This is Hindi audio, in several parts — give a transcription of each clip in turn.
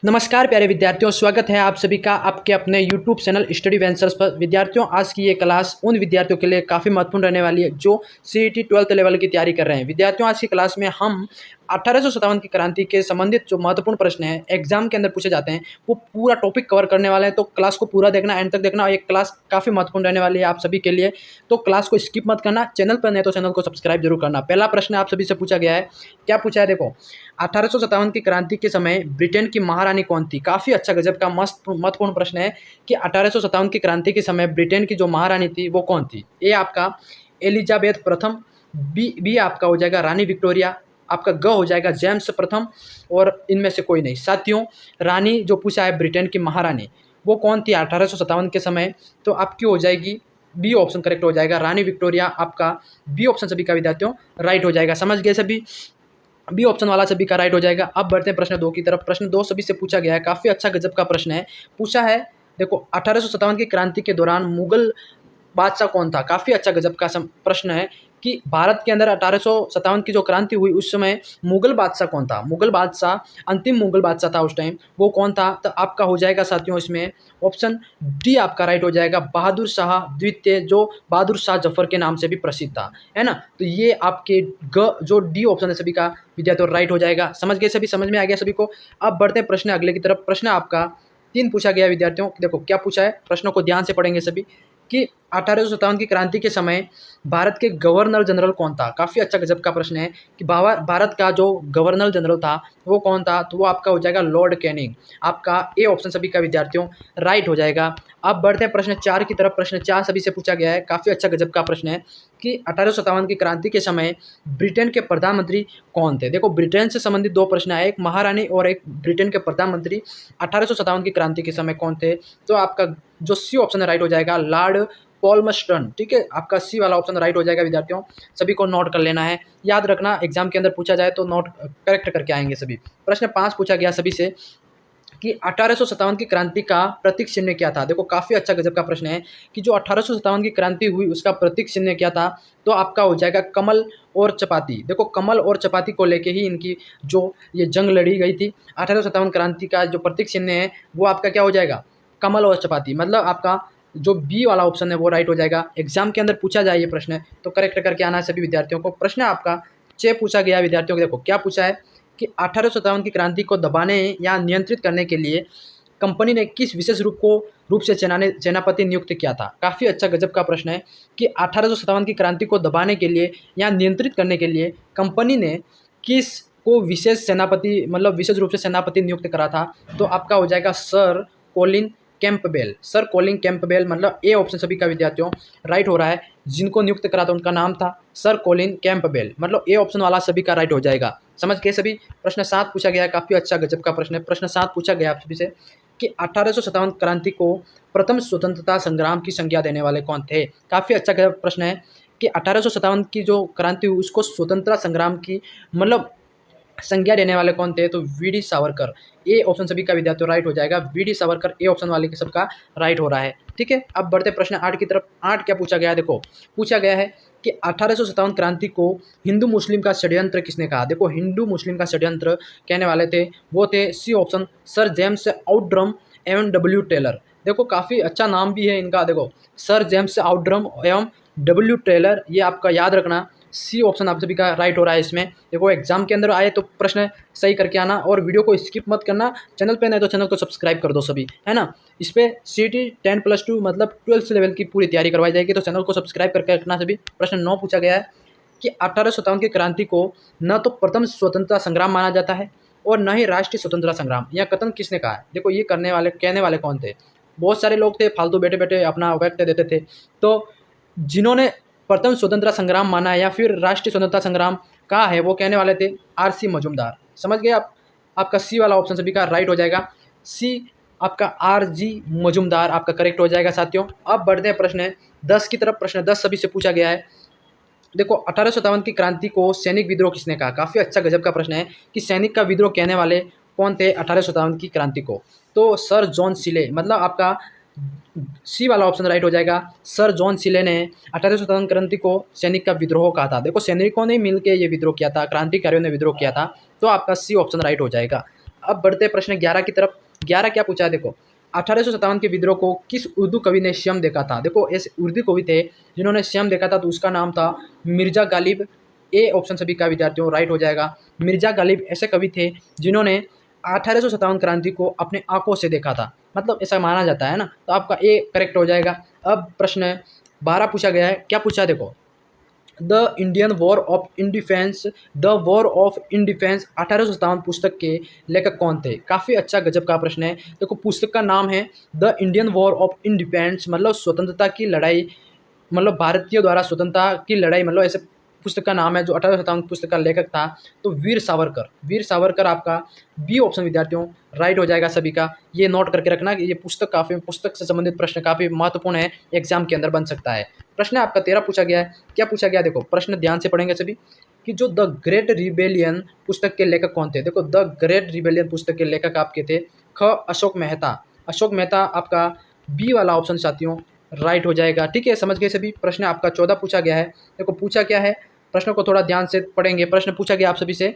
नमस्कार प्यारे विद्यार्थियों, स्वागत है आप सभी का आपके अपने YouTube चैनल स्टडी वेंचर्स पर। विद्यार्थियों, आज की ये क्लास उन विद्यार्थियों के लिए काफ़ी महत्वपूर्ण रहने वाली है जो CET 12th लेवल की तैयारी कर रहे हैं। विद्यार्थियों, आज की क्लास में हम 1857 की क्रांति के संबंधित जो महत्वपूर्ण प्रश्न हैं एग्जाम के अंदर पूछे जाते हैं वो पूरा टॉपिक कवर करने वाले हैं। तो क्लास को पूरा देखना, एंड तक देखना, और ये क्लास काफ़ी महत्वपूर्ण रहने वाली है आप सभी के लिए। तो क्लास को स्किप मत करना। चैनल पर नहीं तो चैनल को सब्सक्राइब जरूर करना। पहला प्रश्न आप सभी से पूछा गया है, क्या पूछा है? देखो, 1857 की क्रांति के समय ब्रिटेन की महारानी कौन थी? काफ़ी अच्छा गजब का मस्त महत्वपूर्ण प्रश्न है कि 1857 की क्रांति के समय ब्रिटेन की जो महारानी थी वो कौन थी। ए आपका एलिजाबेथ प्रथम, बी आपका हो जाएगा रानी विक्टोरिया, आपका ग हो जाएगा जेम्स प्रथम, और इनमें से कोई नहीं। साथियों, रानी जो पूछा है ब्रिटेन की महारानी वो कौन थी 1857 के समय, तो आपकी हो जाएगी बी ऑप्शन करेक्ट हो जाएगा, रानी विक्टोरिया। आपका बी ऑप्शन सभी का विद्यार्थियों राइट हो जाएगा। समझ गए सभी? बी ऑप्शन वाला सभी का राइट हो जाएगा। अब बढ़ते हैं प्रश्न 2 की तरफ। प्रश्न 2 सभी से पूछा गया है, काफ़ी अच्छा गजब का प्रश्न है। पूछा है, देखो, 1857 की क्रांति के दौरान मुगल बादशाह कौन था? काफ़ी अच्छा गजब का प्रश्न है कि भारत के अंदर 1857 की जो क्रांति हुई उस समय मुगल बादशाह कौन था? मुगल बादशाह, अंतिम मुगल बादशाह था उस टाइम, वो कौन था? तो आपका हो जाएगा साथियों इसमें ऑप्शन डी आपका राइट हो जाएगा, बहादुर शाह द्वितीय, जो बहादुर शाह जफर के नाम से भी प्रसिद्ध था, है ना। तो ये आपके जो डी ऑप्शन है सभी का विद्यार्थियों राइट हो जाएगा। समझ गए सभी? समझ में आ गया सभी को? अब बढ़ते हैं प्रश्न अगले की तरफ। प्रश्न आपका 3 पूछा गया विद्यार्थियों। देखो क्या पूछा है, प्रश्नों को ध्यान से पढ़ेंगे सभी कि 1857 की क्रांति के समय भारत के गवर्नर जनरल कौन था? काफ़ी अच्छा गजब का प्रश्न है कि भारत का जो गवर्नर जनरल था वो कौन था? तो वो आपका हो जाएगा लॉर्ड कैनिंग। आपका ए ऑप्शन सभी का विद्यार्थियों राइट हो जाएगा। अब बढ़ते हैं प्रश्न 4 की तरफ। प्रश्न 4 सभी से पूछा गया है, काफ़ी अच्छा गजब का प्रश्न है कि 1857 की क्रांति के समय ब्रिटेन के प्रधानमंत्री कौन थे? देखो, ब्रिटेन से संबंधित 2 प्रश्न है, एक महारानी और एक ब्रिटेन के प्रधानमंत्री 1857 की क्रांति के समय कौन थे? तो आपका जो सी ऑप्शन राइट हो जाएगा, लॉर्ड पॉल्मस्टन। ठीक है, आपका सी वाला ऑप्शन राइट हो जाएगा विद्यार्थियों। सभी को नोट कर लेना है, याद रखना, एग्जाम के अंदर पूछा जाए तो नोट करेक्ट करके आएंगे सभी। प्रश्न 5 पूछा गया सभी से कि 1857 की क्रांति का प्रतीक चिन्ह क्या था? देखो, काफ़ी अच्छा गजब का प्रश्न है कि जो 1857 की क्रांति हुई उसका प्रतीक चिन्ह क्या था? तो आपका हो जाएगा कमल और चपाती। देखो, कमल और चपाती को लेके ही इनकी जो ये जंग लड़ी गई थी। 1857 क्रांति का जो प्रतीक चिन्ह है वो आपका क्या हो जाएगा? कमल और चपाती। मतलब आपका जो बी वाला ऑप्शन है वो राइट हो जाएगा। एग्जाम के अंदर पूछा जाए ये प्रश्न तो करेक्ट करके आना है सभी विद्यार्थियों को। प्रश्न आपका 6 पूछा गया विद्यार्थियों को। देखो क्या पूछा है कि 1857 की क्रांति को दबाने या नियंत्रित करने के लिए कंपनी ने किस विशेष रूप से सेनापति नियुक्त किया था? काफ़ी अच्छा गजब का प्रश्न है कि 1857 की क्रांति को दबाने के लिए या नियंत्रित करने के लिए कंपनी ने किस को विशेष सेनापति, मतलब विशेष रूप से सेनापति नियुक्त करा था? तो आपका हो जाएगा sir Colin Campbell. Sir Colin Campbell, मतलब ए ऑप्शन सभी का विद्यार्थियों राइट हो रहा है। जिनको नियुक्त करा था उनका नाम था सर कोलिन कैंपबेल, मतलब ए ऑप्शन वाला सभी का राइट हो जाएगा। समझ गए सभी? प्रश्न 7 पूछा गया, काफ़ी अच्छा गजब का प्रश्न है। प्रश्न 7 पूछा गया आप सभी से कि 1857 क्रांति को प्रथम स्वतंत्रता संग्राम की संज्ञा देने वाले कौन थे? काफ़ी अच्छा गजब प्रश्न है कि 1857 की जो क्रांति हुई उसको स्वतंत्रता संग्राम की मतलब संज्ञा देने वाले कौन थे? तो वीडी सावरकर। ए ऑप्शन सभी का विद्यार्थियों राइट हो जाएगा। वीडी सावरकर ए ऑप्शन वाले के सबका राइट हो रहा है। ठीक है, अब बढ़ते प्रश्न 8 की तरफ। 8 क्या पूछा गया है? देखो, पूछा गया है कि 1857 क्रांति को हिंदू मुस्लिम का षड्यंत्र किसने कहा? देखो, हिंदू मुस्लिम का षड्यंत्र कहने वाले थे वो थे सी ऑप्शन सर जेम्स आउटड्रम एवं डब्ल्यू टेलर। देखो, काफ़ी अच्छा नाम भी है इनका। देखो, सर जेम्स आउटड्रम एवं डब्ल्यू टेलर, ये आपका याद रखना। सी ऑप्शन आप सभी का राइट हो रहा है इसमें। देखो, एग्जाम के अंदर आए तो प्रश्न सही करके आना और वीडियो को स्किप मत करना। चैनल पे नहीं तो चैनल को सब्सक्राइब कर दो सभी, है ना। इस पर CET 10+2 मतलब 12th लेवल की पूरी तैयारी करवाई जाएगी, तो चैनल को सब्सक्राइब करके रखना सभी। प्रश्न 9 पूछा गया है कि 1857 की क्रांति को न तो प्रथम स्वतंत्रता संग्राम माना जाता है और न ही राष्ट्रीय स्वतंत्रता संग्राम, यह कथन किसने कहा है? देखो, ये कहने वाले कौन थे? बहुत सारे लोग थे, फालतू बैठे बैठे अपना व्यक्त देते थे। तो जिन्होंने प्रथम स्वतंत्रता संग्राम माना है या फिर राष्ट्रीय स्वतंत्रता संग्राम कहा है वो कहने वाले थे RC मजूमदार। समझ गए आप? आपका सी वाला ऑप्शन सभी का राइट हो जाएगा। सी आपका RG मजूमदार आपका करेक्ट हो जाएगा साथियों। अब बढ़ते हैं प्रश्न 10 की तरफ। प्रश्न 10 सभी से पूछा गया है। देखो, 1857 की क्रांति को सैनिक विद्रोह किसने कहा? काफ़ी अच्छा गजब का प्रश्न है कि सैनिक का विद्रोह कहने वाले कौन थे 1857 की क्रांति को? तो सर जॉन सिले, मतलब आपका सी वाला ऑप्शन राइट हो जाएगा। सर जॉन सिले ने 1857 क्रांति को सैनिक का विद्रोह कहा था। देखो, सैनिकों ने मिलकर ये विद्रोह किया था, क्रांतिकारियों ने विद्रोह किया था, तो आपका सी ऑप्शन राइट हो जाएगा। अब बढ़ते प्रश्न 11 की तरफ। 11 क्या पूछा है देखो, 1857 के विद्रोह को किस उर्दू कवि ने स्वयं देखा था। देखो ऐसे उर्दू कवि थे जिन्होंने स्वयं देखा था, तो उसका नाम था मिर्जा गालिब। ए ऑप्शन सभी का विद्यार्थियों राइट हो जाएगा। मिर्जा गालिब ऐसे कवि थे जिन्होंने 1857 क्रांति को अपने आंखों से देखा था, मतलब ऐसा माना जाता है ना, तो आपका ए करेक्ट हो जाएगा। अब प्रश्न 12 पूछा गया है, क्या पूछा देखो, the Indian war of independence, the war of independence 1857 पुस्तक के लेखक कौन थे। काफ़ी अच्छा गजब का प्रश्न है। देखो पुस्तक का नाम है the Indian war of independence, मतलब स्वतंत्रता की लड़ाई, मतलब भारतीयों द्वारा स्वतंत्रता की लड़ाई, मतलब ऐसे पुस्तक का नाम है। जो 1857 पुस्तक का लेखक था तो वीर सावरकर। वीर सावरकर आपका बी ऑप्शन विद्यार्थियों राइट हो जाएगा सभी का। ये नोट करके रखना कि ये पुस्तक से संबंधित प्रश्न काफ़ी महत्वपूर्ण है, एग्जाम के अंदर बन सकता है। प्रश्न आपका 13 पूछा गया है, क्या पूछा गया देखो, प्रश्न ध्यान से पढ़ेंगे सभी, कि जो द ग्रेट रिबेलियन पुस्तक के लेखक कौन थे। देखो द ग्रेट रिबेलियन पुस्तक के लेखक आपके थे ख अशोक मेहता। अशोक मेहता आपका बी वाला ऑप्शन साथियों राइट हो जाएगा। ठीक है, समझ गए सभी। प्रश्न आपका 14 पूछा गया है। देखो पूछा क्या है, प्रश्न को थोड़ा ध्यान से पढ़ेंगे। प्रश्न पूछा गया आप सभी से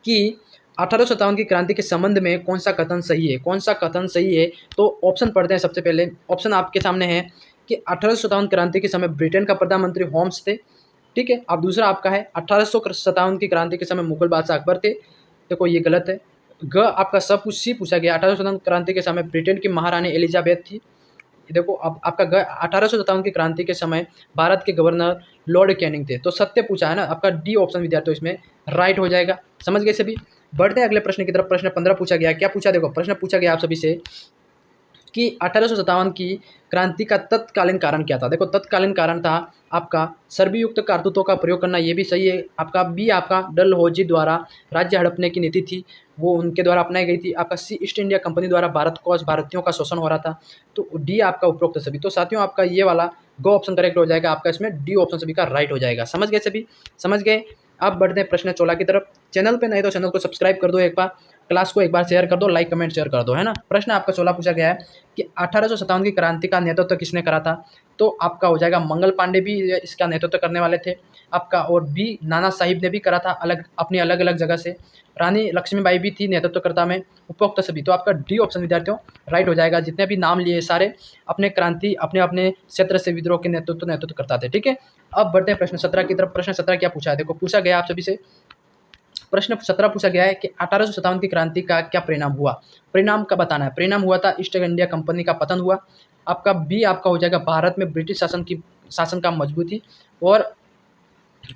कि 1857 की क्रांति के संबंध में कौन सा कथन सही है, कौन सा कथन सही है। तो ऑप्शन पढ़ते हैं। सबसे पहले ऑप्शन आपके सामने है कि 1857 क्रांति के समय ब्रिटेन का प्रधानमंत्री होम्स थे। ठीक है, अब दूसरा आपका है 1857 की क्रांति के समय मुगल बादशाह अकबर थे। देखो ये गलत है। ग आपका सब कुछ सी पूछा गया, 1857 क्रांति के समय ब्रिटेन की महारानी एलिजाबेथ थी। देखो अब आपका 1857 की क्रांति के समय भारत के गवर्नर लॉर्ड कैनिंग थे। तो सत्य पूछा है ना, आपका डी ऑप्शन विद्यार्थियों इसमें राइट हो जाएगा। समझ गए सभी। बढ़ते हैं अगले प्रश्न की तरफ। प्रश्न 15 पूछा गया, क्या पूछा देखो, प्रश्न पूछा गया आप सभी से कि 1857 की क्रांति का तत्कालीन कारण क्या था। देखो तत्कालीन कारण था आपका सर्दी युक्त कारतूतों का प्रयोग करना, ये भी सही है। आपका बी आपका डलहौजी द्वारा राज्य हड़पने की नीति थी, वो उनके द्वारा अपनाई गई थी। आपका सी ईस्ट इंडिया कंपनी द्वारा भारतीयों का शोषण हो रहा था। तो डी आपका उपरोक्त सभी। तो साथियों आपका ये वाला गो ऑप्शन करेक्ट हो जाएगा, आपका इसमें डी ऑप्शन सभी का राइट हो जाएगा। समझ गए सभी, समझ गए। अब बढ़ते हैं प्रश्न 16 की तरफ। चैनल पे नहीं तो चैनल को सब्सक्राइब कर दो एक बार, क्लास को एक बार शेयर कर दो, लाइक कमेंट शेयर कर दो, है ना। प्रश्न आपका 16 पूछा गया है कि 1857 की क्रांति का नेतृत्व किसने करा था। तो आपका हो जाएगा मंगल पांडे भी इसका नेतृत्व करने वाले थे आपका, और बी नाना साहिब ने भी करा था अपनी अलग अलग जगह से। रानी लक्ष्मीबाई भी थी नेतृत्वकर्ता में, उपरोक्त सभी। तो आपका डी ऑप्शन विद्यार्थियों राइट हो जाएगा। जितने भी नाम लिए सारे अपने क्रांति अपने अपने क्षेत्र से विद्रोह के नेतृत्व करता थे। ठीक है, अब बढ़ते हैं प्रश्न 17 की तरफ। प्रश्न 17 क्या पूछा है देखो, पूछा गया आप सभी से, प्रश्न 17 पूछा गया है कि 1857 की क्रांति का क्या परिणाम हुआ। परिणाम का बताना है। परिणाम हुआ था ईस्ट इंडिया कंपनी का पतन हुआ। आपका बी आपका हो जाएगा भारत में ब्रिटिश शासन का मजबूती, और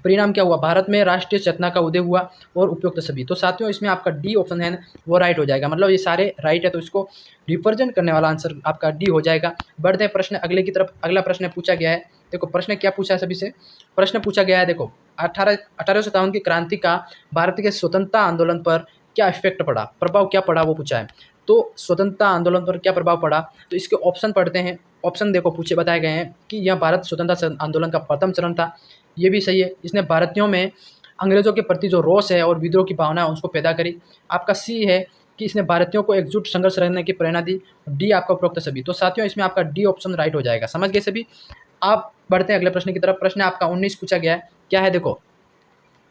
परिणाम क्या हुआ, भारत में राष्ट्रीय चेतना का उदय हुआ, और उपयुक्त सभी। तो साथियों इसमें आपका डी ऑप्शन है वो राइट हो जाएगा, मतलब ये सारे राइट है, तो इसको रिप्रेजेंट करने वाला आंसर आपका डी हो जाएगा। बढ़ते हैं प्रश्न अगले की तरफ। अगला प्रश्न पूछा गया है, देखो प्रश्न क्या पूछा है सभी से। प्रश्न पूछा गया है देखो 1857 की क्रांति का भारत के स्वतंत्रता आंदोलन पर क्या इफेक्ट पड़ा, प्रभाव क्या पड़ा वो पूछा है। तो स्वतंत्रता आंदोलन पर क्या प्रभाव पड़ा, तो इसके ऑप्शन पढ़ते हैं। ऑप्शन देखो पूछे बताए गए हैं कि यह भारत स्वतंत्रता आंदोलन का प्रथम चरण था, ये भी सही है। इसने भारतीयों में अंग्रेजों के प्रति जो रोष है और विद्रोह की भावना है उसको पैदा करी। आपका सी है कि इसने भारतीयों को एकजुट संघर्ष रहने की प्रेरणा दी। डी आपका उपरोक्त सभी। तो साथियों इसमें आपका डी ऑप्शन राइट हो जाएगा। समझ गए सभी। आप बढ़ते हैं अगले प्रश्न की तरफ। प्रश्न आपका 19 पूछा गया है, क्या है देखो,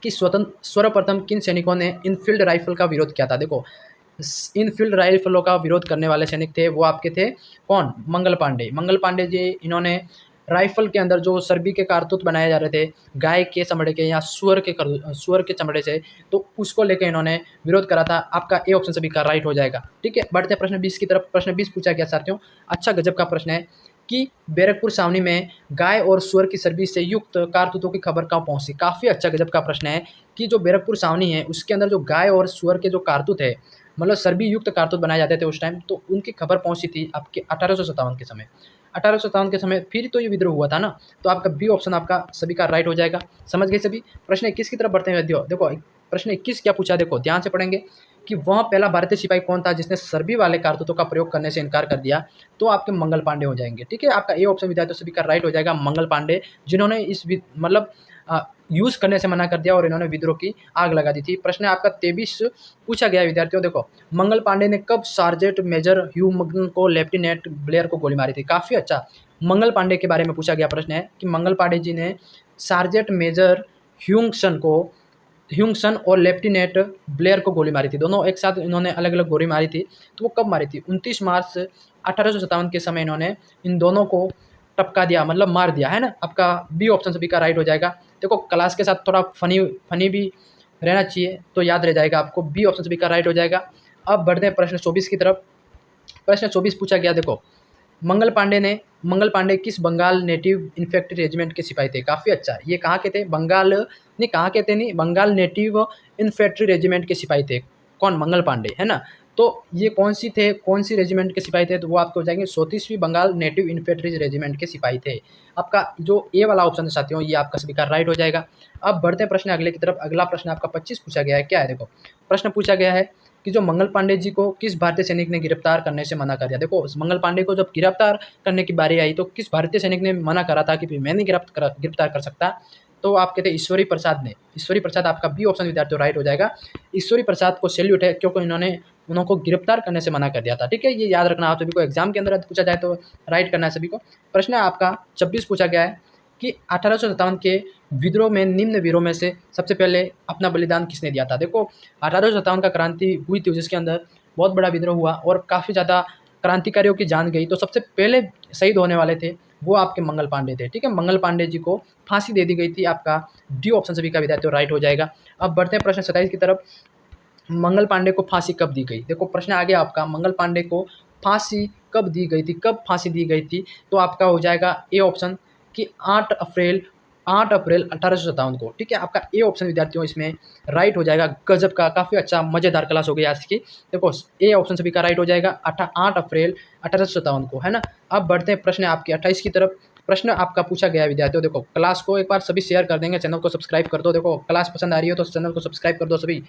कि सर्वप्रथम किन सैनिकों ने इनफील्ड राइफल का विरोध किया था। देखो इनफील्ड राइफलों का विरोध करने वाले सैनिक थे वो आपके थे कौन, मंगल पांडे। मंगल पांडे जी, इन्होंने राइफल के अंदर जो सर्बी के कारतूस बनाए जा रहे थे गाय के चमड़े के या सुअर के चमड़े से, तो उसको लेकर इन्होंने विरोध करा था। आपका ए ऑप्शन सभी का राइट हो जाएगा। ठीक है, बढ़ते हैं प्रश्न 20 की तरफ। प्रश्न 20 पूछा गया साथियों, अच्छा गजब का प्रश्न है कि बैरकपुर छावनी में गाय और सुअर की सर्दी से युक्त कारतूतों की खबर कहाँ पहुंची। काफ़ी अच्छा गजब का प्रश्न है कि जो बैरकपुर छावनी है उसके अंदर जो गाय और सुअर के जो कारतूत है, मतलब सर्दी युक्त कारतूत बनाए जाते थे उस टाइम, तो उनकी खबर पहुंची थी आपके 1857 के समय। 1857 के समय फिर तो ये विद्रोह हुआ था ना, तो आपका बी ऑप्शन आपका सभी का राइट हो जाएगा। समझ गए सभी। प्रश्न 21 की तरफ बढ़ते हैं। देखो प्रश्न 21 क्या पूछा, देखो ध्यान से पढ़ेंगे कि वह पहला भारतीय सिपाही कौन था जिसने सर्बी वाले कारतूतों का प्रयोग करने से इनकार कर दिया। तो आपके मंगल पांडे हो जाएंगे। ठीक है, आपका ए ऑप्शन विद्यार्थियों सभी का राइट हो जाएगा, मंगल पांडे, जिन्होंने इस मतलब यूज़ करने से मना कर दिया और इन्होंने विद्रोह की आग लगा दी थी। प्रश्न आपका 23 पूछा गया विद्यार्थियों, देखो मंगल पांडे ने कब सार्जेंट मेजर ह्यू मगन को लेफ्टिनेंट ब्लेयर को गोली मारी थी। काफ़ी अच्छा मंगल पांडे के बारे में पूछा गया प्रश्न है कि मंगल पांडे जी ने सार्जेंट मेजर ह्यूंगसन को ह्यूंगसन और लेफ्टिनेंट ब्लेयर को गोली मारी थी। दोनों एक साथ इन्होंने अलग अलग गोली मारी थी। तो वो कब मारी थी? 29 मार्च 1857 के समय इन्होंने इन दोनों को टपका दिया, मतलब मार दिया, है ना। आपका बी ऑप्शन सभी का राइट हो जाएगा। देखो क्लास के साथ थोड़ा फनी फनी भी रहना चाहिए तो याद रह जाएगा आपको। बी ऑप्शन सभी का राइट हो जाएगा। अब बढ़ते हैं प्रश्न 24 की तरफ। प्रश्न 24 पूछा गया, देखो मंगल पांडे किस बंगाल नेटिव इन्फेंट्री रेजिमेंट के सिपाही थे? काफ़ी अच्छा। ये कहाँ के थे? बंगाल नेटिव इन्फेंट्री रेजिमेंट के सिपाही थे। कौन? मंगल पांडे, है ना। तो ये कौन सी रेजिमेंट के सिपाही थे? तो वो आपको हो जाएंगे 34वीं बंगाल नेटिव इन्फेंट्री रेजिमेंट के सिपाही थे। आपका जो ए वाला ऑप्शन है साथियों, ये आपका सभी का राइट हो जाएगा। अब बढ़ते हैं प्रश्न अगले की तरफ। अगला प्रश्न आपका 25 पूछा गया है। क्या है? देखो प्रश्न पूछा गया है कि जो मंगल पांडे जी को किस भारतीय सैनिक ने गिरफ्तार करने से मना कर दिया? देखो मंगल पांडे को जब गिरफ्तार करने की बारी आई तो किस भारतीय सैनिक ने मना करा था कि मैं नहीं गिरफ्तार कर सकता? तो आप कहते हैं ईश्वरी प्रसाद ने। ईश्वरी प्रसाद आपका बी ऑप्शन विद्यार्थियों राइट हो जाएगा। ईश्वरी प्रसाद को सैल्यूट है क्योंकि इन्होंने उनको गिरफ्तार करने से मना कर दिया था। ठीक है, ये याद रखना आप सभी को। एग्जाम के अंदर पूछा जाए तो राइट करना है सभी को। प्रश्न आपका 26 पूछा गया है कि 1857 के विद्रोह में निम्न वीरों में से सबसे पहले अपना बलिदान किसने दिया था? देखो 1857 का क्रांति हुई थी जिसके अंदर बहुत बड़ा विद्रोह हुआ और काफ़ी ज़्यादा क्रांतिकारियों की जान गई। तो सबसे पहले शहीद होने वाले थे वो आपके मंगल पांडे थे। ठीक है, मंगल पांडे जी को फांसी दे दी गई थी। आपका डी ऑप्शन सभी का विद्यार्थियों राइट हो जाएगा। अब बढ़ते हैं प्रश्न 27 की तरफ। मंगल पांडे को फांसी कब दी गई? देखो प्रश्न आ गया आपका, मंगल पांडे को फांसी कब दी गई थी? कब फांसी दी गई थी? तो आपका हो जाएगा ए ऑप्शन कि 8 अप्रैल 1857 को। ठीक है, आपका ए ऑप्शन विद्यार्थियों इसमें राइट हो जाएगा। गजब का, काफ़ी अच्छा मज़ेदार क्लास हो गई आज की। देखो ए ऑप्शन सभी का राइट हो जाएगा 8 अप्रैल 1857 को, है ना। अब बढ़ते हैं प्रश्न आपके 28 की तरफ। प्रश्न आपका पूछा गया है विद्यार्थियों, देखो क्लास को एक बार सभी शेयर कर देंगे, चैनल को सब्सक्राइब कर दो। देखो क्लास पसंद आ रही हो तो चैनल को सब्सक्राइब कर दो सभी।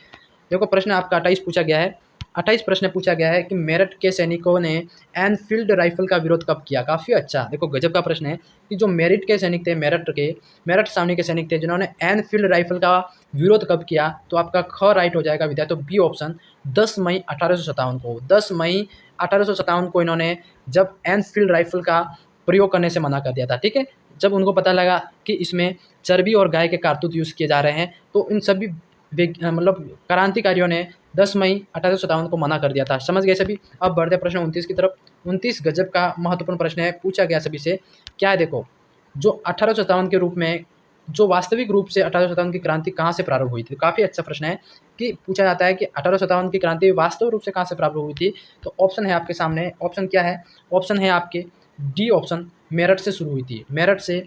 देखो प्रश्न आपका 28 पूछा गया है। 28 प्रश्न पूछा गया है कि मेरठ के सैनिकों ने एनफील्ड राइफल का विरोध कब किया? काफ़ी अच्छा, देखो गजब का प्रश्न है कि जो मेरठ के सैनिक थे, मेरठ छावनी के सैनिक थे जिन्होंने एनफील्ड राइफल का विरोध कब किया? तो आपका ख राइट हो जाएगा विद्यार्थियों, बी ऑप्शन 10 मई 1857 को। 10 मई 1857 को इन्होंने जब एनफील्ड राइफल का प्रयोग करने से मना कर दिया था। ठीक है, जब उनको पता लगा कि इसमें चर्बी और गाय के कारतूस यूज़ किए जा रहे हैं तो इन सभी मतलब क्रांतिकारियों ने 10 मई 1857 को मना कर दिया था। समझ गए सभी। अब बढ़ते प्रश्न 29 की तरफ। 29 गजब का महत्वपूर्ण प्रश्न है, पूछा गया सभी से। क्या है? देखो जो 1857 के रूप में जो वास्तविक रूप से 1857 की क्रांति कहाँ से प्रारंभ हुई थी? काफ़ी अच्छा प्रश्न है कि पूछा जाता है कि 1857 की क्रांति वास्तविक रूप से कहाँ से प्रारंभ हुई थी? तो ऑप्शन है आपके सामने। ऑप्शन क्या है? ऑप्शन है आपके डी ऑप्शन, मेरठ से शुरू हुई थी, मेरठ से।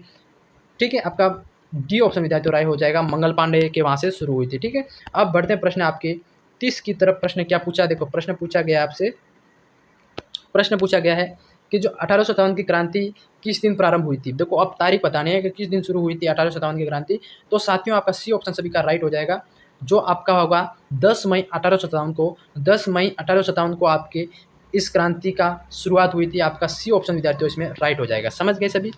ठीक है, आपका डी ऑप्शन विद्यार्थियों राय हो जाएगा, मंगल पांडे के वहाँ से शुरू हुई थी। ठीक है, अब बढ़ते हैं प्रश्न आपके 30 की तरफ। प्रश्न क्या पूछा? देखो प्रश्न पूछा गया आपसे, प्रश्न पूछा गया है कि जो 1857 की क्रांति किस दिन प्रारंभ हुई थी? देखो अब तारीख बतानी है कि किस दिन शुरू हुई थी 1857 की क्रांति। तो साथियों आपका सी ऑप्शन सभी का राइट हो जाएगा, जो आपका होगा 10 मई 1857 को। 10 मई 1857 को आपके इस क्रांति का शुरुआत हुई थी। आपका सी ऑप्शन विद्यार्थियों इसमें राइट हो जाएगा। समझ गए सभी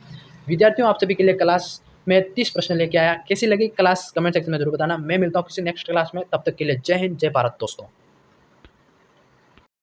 विद्यार्थियों। आप सभी के लिए क्लास में 30 प्रश्न लेके आया। कैसी लगी क्लास? कमेंट सेक्शन में जरूर बताना। मैं मिलता हूँ किसी नेक्स्ट क्लास में, तब तक के लिए जय हिंद, जय भारत दोस्तों।